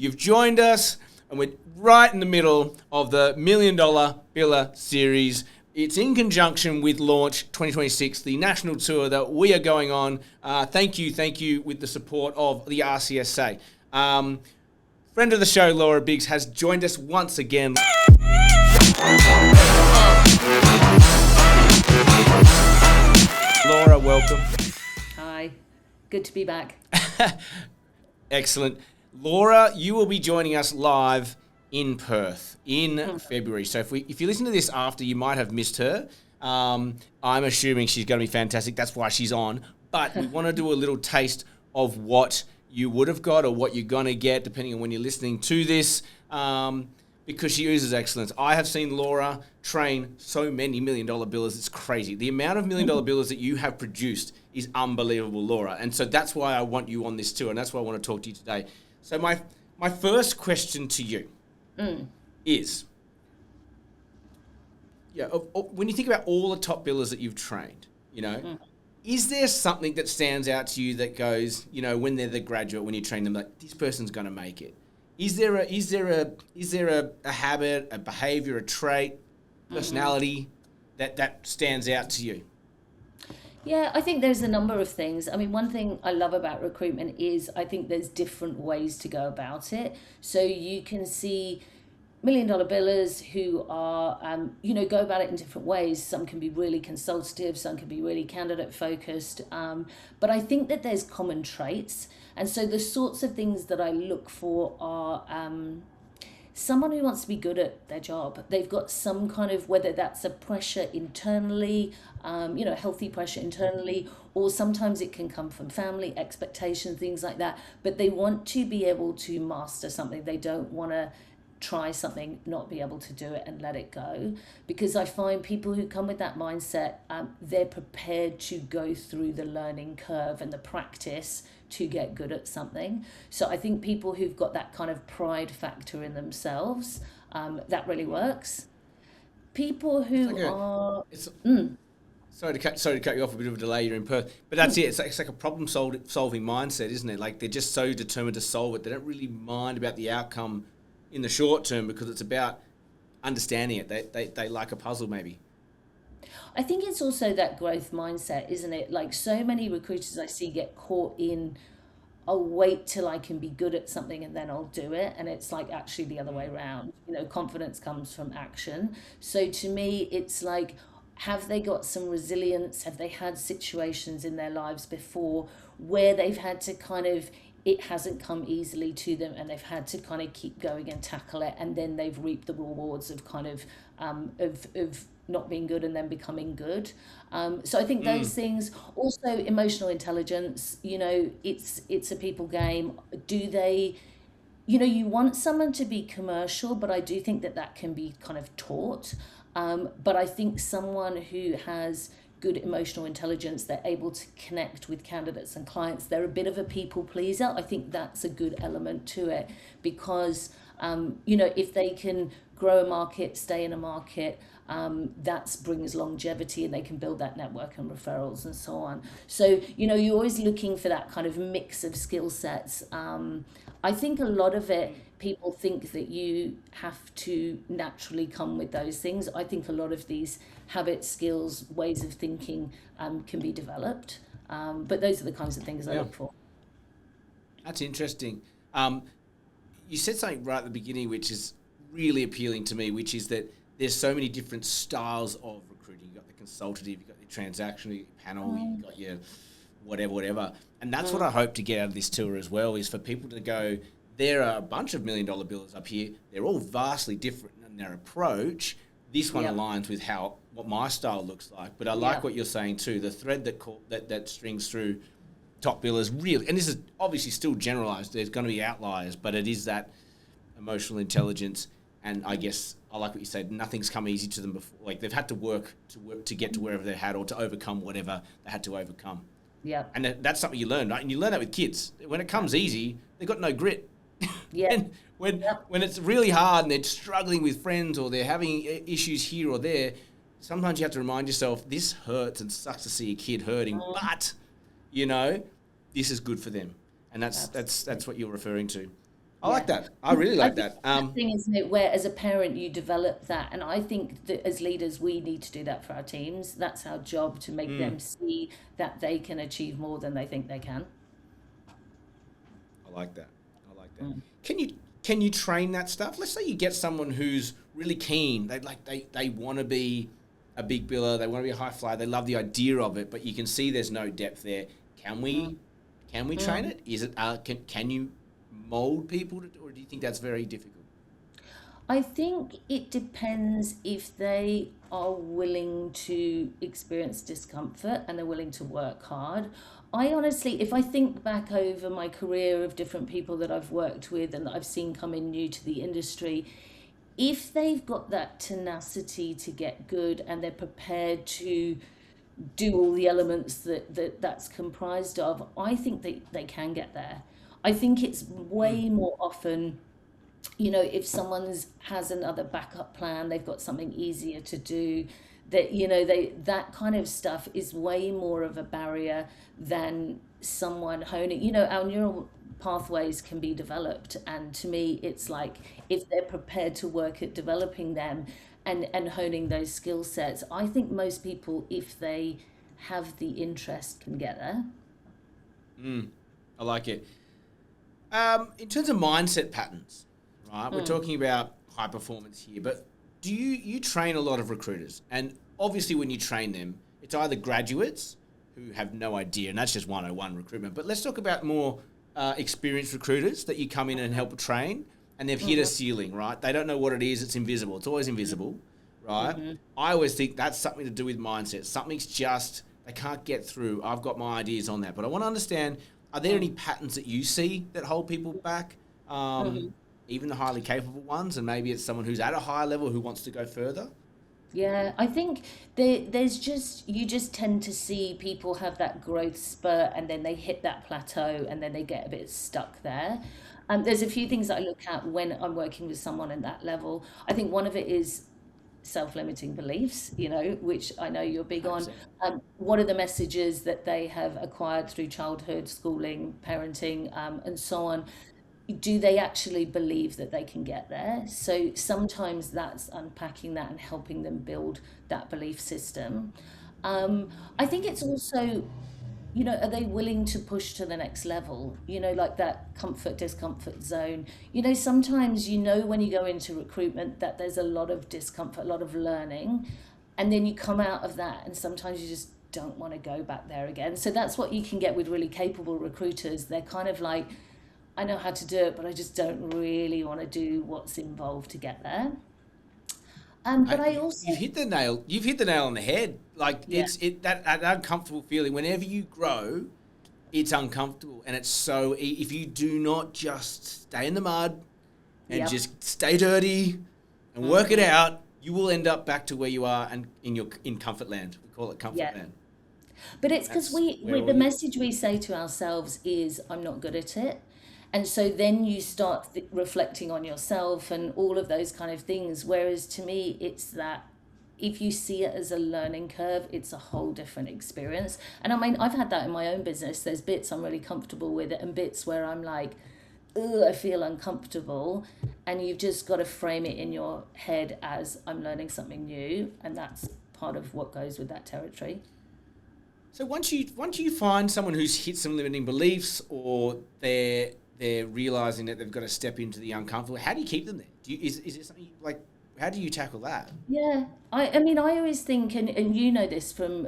You've joined us, and we're right in the middle of the $1 Million Biller series. It's in conjunction with Launch 2026, the national tour that we are going on. Thank you, with the support of the RCSA. Friend of the show, Laura Biggs, has joined us once again. Laura, welcome. Hi, good to be back. Excellent. Laura, you will be joining us live in Perth in February. So if you listen to this after, you might have missed her. I'm assuming she's going to be fantastic. That's why she's on. But we want to do a little taste of what you would have got or what you're going to get, depending on when you're listening to this, because she oozes excellence. I have seen Laura train so many $1 Million billers. It's crazy. The amount of $1 Million billers that you have produced is unbelievable, Laura. And so that's why I want you on this tour, and that's why I want to talk to you today. So my first question to you is, when you think about all the top billers that you've trained, is there something that stands out to you that goes, when they're the graduate, when you train them, like, this person's going to make it? Is there a habit, a behavior, a trait, personality that stands out to you? Yeah, I think there's a number of things. I mean, one thing I love about recruitment is I think there's different ways to go about it. So you can see $1 Million billers who are, go about it in different ways. Some can be really consultative, some can be really candidate focused. But I think that there's common traits. And so the sorts of things that I look for are someone who wants to be good at their job. They've got some kind of, whether that's a pressure internally, healthy pressure internally, or sometimes it can come from family expectations, things like that. But they want to be able to master something. They don't want to try something, not be able to do it and let it go. Because I find people who come with that mindset, they're prepared to go through the learning curve and the practice to get good at something. So I think people who've got that kind of pride factor in themselves, that really works. People who Sorry to cut you off, a bit of a delay. You're in Perth, but that's it. It's like a problem-solving mindset, isn't it? Like, they're just so determined to solve it. They don't really mind about the outcome in the short term because it's about understanding it. They like a puzzle, maybe. I think it's also that growth mindset, isn't it? Like, so many recruiters I see get caught in, I'll wait till I can be good at something and then I'll do it. And it's like actually the other way around. Confidence comes from action. So to me, it's like, have they got some resilience? Have they had situations in their lives before where they've had to it hasn't come easily to them and they've had to kind of keep going and tackle it, and then they've reaped the rewards of of not being good and then becoming good. So I think those things. Also, emotional intelligence, it's a people game. Do they, you want someone to be commercial, but I do think that can be kind of taught. But I think someone who has good emotional intelligence, they're able to connect with candidates and clients. They're a bit of a people pleaser. I think that's a good element to it because, if they can grow a market, stay in a market, that brings longevity and they can build that network and referrals and so on. So, you're always looking for that kind of mix of skill sets. I think a lot of it, people think that you have to naturally come with those things. I think a lot of these habits, skills, ways of thinking can be developed. But those are the kinds of things I look for. That's interesting. You said something right at the beginning, which is really appealing to me, which is that there's so many different styles of recruiting. You've got the consultative, you've got your transactional, your panel, you've got your whatever. And that's what I hope to get out of this tour as well, is for people to go, there are a bunch of $1 Million billers up here. They're all vastly different in their approach. This one aligns with what my style looks like. But I like what you're saying too. The thread that strings through top billers really, and this is obviously still generalized. There's going to be outliers, but it is that emotional intelligence. And I guess I like what you said. Nothing's come easy to them before. Like, they've had to work to get to wherever they had, or to overcome whatever they had to overcome. Yeah. And that's something you learn, right? And you learn that with kids. When it comes easy, they've got no grit. Yeah. And when it's really hard and they're struggling with friends or they're having issues here or there, sometimes you have to remind yourself, this hurts and sucks to see a kid hurting, but this is good for them. And that's what you're referring to. I like Yeah. that. I really I like think that. that thing, isn't it, where as a parent you develop that, and I think that as leaders we need to do that for our teams. That's our job, to make them Mm, see that they can achieve more than they think they can. I like that. I like that. Mm. Can you can you train that stuff? Let's say you get someone who's really keen. They want to be a big biller. They want to be a high flyer. They love the idea of it, but you can see there's no depth there. Can Mm. we can we train Mm. it? Is it can you mold people, or do you think that's very difficult? I think it depends if they are willing to experience discomfort and they're willing to work hard. I honestly, if I think back over my career of different people that I've worked with and that I've seen come in new to the industry, if they've got that tenacity to get good and they're prepared to do all the elements that's comprised of, I think they can get there. I think it's Mm, way more often, if someone's has another backup plan, they've got something easier to do, that they that kind of stuff is way more of a barrier than someone honing. Our neural pathways can be developed, and to me it's like, if they're prepared to work at developing them and honing those skill sets, I think most people, if they have the interest, can get there. mm, I like it. In terms of mindset patterns, right? We're Mm. talking about high performance here, but do you train a lot of recruiters? And obviously, when you train them, it's either graduates who have no idea, and that's just 101 recruitment. But let's talk about more experienced recruiters that you come in and help train, and they've hit a Mm-hmm. ceiling, right? They don't know what it is. It's invisible. It's always invisible, right? Mm-hmm. I always think that's something to do with mindset. Something's just they can't get through. I've got my ideas on that, but I want to understand: are there any patterns that you see that hold people back? Mm-hmm. Even the highly capable ones, and maybe it's someone who's at a higher level who wants to go further. Yeah, I think there's just, you just tend to see people have that growth spurt and then they hit that plateau and then they get a bit stuck there. There's a few things that I look at when I'm working with someone at that level. I think one of it is self-limiting beliefs, which I know you're big on. 100%. What are the messages that they have acquired through childhood, schooling, parenting, and so on? Do they actually believe that they can get there? So sometimes that's unpacking that and helping them build that belief system. I think it's also, are they willing to push to the next level? Like that comfort, discomfort zone. Sometimes, when you go into recruitment, that there's a lot of discomfort, a lot of learning, and then you come out of that, and sometimes you just don't want to go back there again. So that's what you can get with really capable recruiters. They're kind of like, I know how to do it, but I just don't really want to do what's involved to get there. But I You've also, hit the nail. You've hit the nail on the head. Like yeah, that uncomfortable feeling. Whenever you grow, it's uncomfortable, and it's so. If you do not just stay in the mud and yep, just stay dirty and work it hmm, out, you will end up back to where you are and in comfort land. We call it comfort yeah. land. But it's because That's where we all the you. message we say to ourselves is, I'm not good at it. And so then you start reflecting on yourself and all of those kind of things. Whereas to me, it's that if you see it as a learning curve, it's a whole different experience. And I mean, I've had that in my own business. There's bits I'm really comfortable with it and bits where I'm like, ugh, I feel uncomfortable. And you've just got to frame it in your head as, I'm learning something new. And that's part of what goes with that territory. So once you find someone who's hit some limiting beliefs, or they're realizing that they've got to step into the uncomfortable, how do you keep them there? Is it something like how do you tackle that? Yeah, I mean, I always think, and you know this from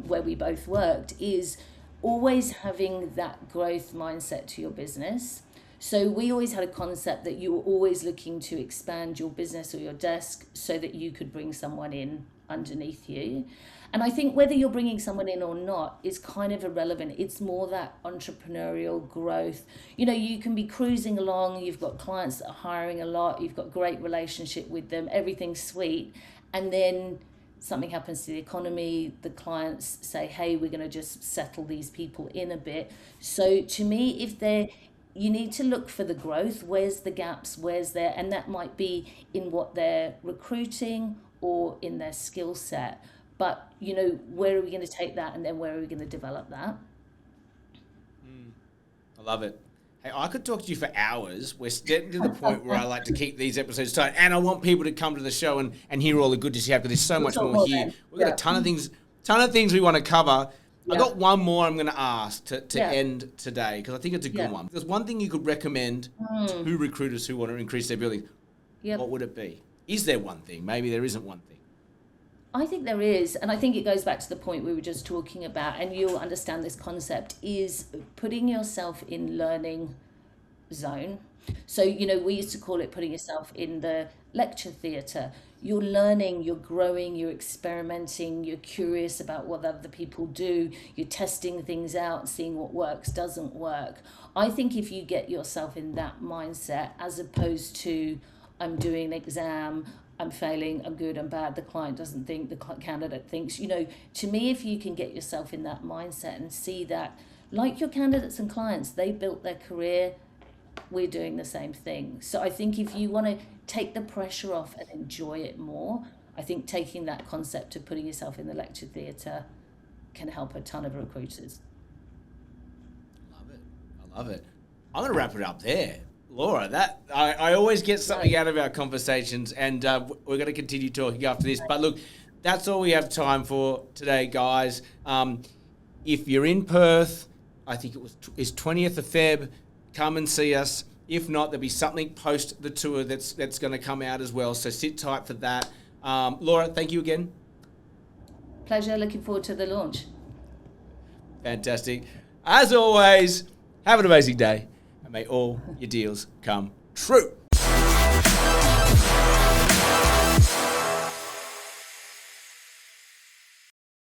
where we both worked, is always having that growth mindset to your business. So we always had a concept that you were always looking to expand your business or your desk so that you could bring someone in underneath you. And I think whether you're bringing someone in or not is kind of irrelevant. It's more that entrepreneurial growth. You can be cruising along, you've got clients that are hiring a lot, you've got great relationship with them, everything's sweet, and then something happens to the economy, the clients say, hey, we're going to just settle these people in a bit. So to me, if they're, you need to look for the growth. Where's the gaps? Where's there? And that might be in what they're recruiting or in their skill set. But, where are we going to take that, and then where are we going to develop that? Mm, I love it. Hey, I could talk to you for hours. We're getting to the point where I like to keep these episodes tight, and I want people to come to the show and hear all the goodness you have, because there's so much more here. We've got a ton of things we want to cover. I got one more I'm going to ask to end today, because I think it's a good one. There's one thing you could recommend to recruiters who want to increase their billings. What would it be? Is there one thing? Maybe there isn't one thing. I think there is, and I think it goes back to the point we were just talking about, and you'll understand this concept, is putting yourself in learning zone. So, we used to call it putting yourself in the lecture theatre. You're learning, you're growing, you're experimenting, you're curious about what other people do, you're testing things out, seeing what works, doesn't work. I think if you get yourself in that mindset, as opposed to, I'm doing an exam, I'm failing, I'm good, I'm bad, the client doesn't think, the candidate thinks, to me, if you can get yourself in that mindset and see that, like your candidates and clients, they built their career, we're doing the same thing. So I think if you want to take the pressure off and enjoy it more, I think taking that concept of putting yourself in the lecture theatre can help a ton of recruiters. I love it. I'm going to wrap it up there. Laura, I always get something out of our conversations, and we're going to continue talking after this. But look, that's all we have time for today, guys. If you're in Perth, I think it's 20th of Feb, come and see us. If not, there'll be something post the tour that's going to come out as well. So sit tight for that. Laura, thank you again. Pleasure. Looking forward to the launch. Fantastic. As always, have an amazing day. May all your deals come true.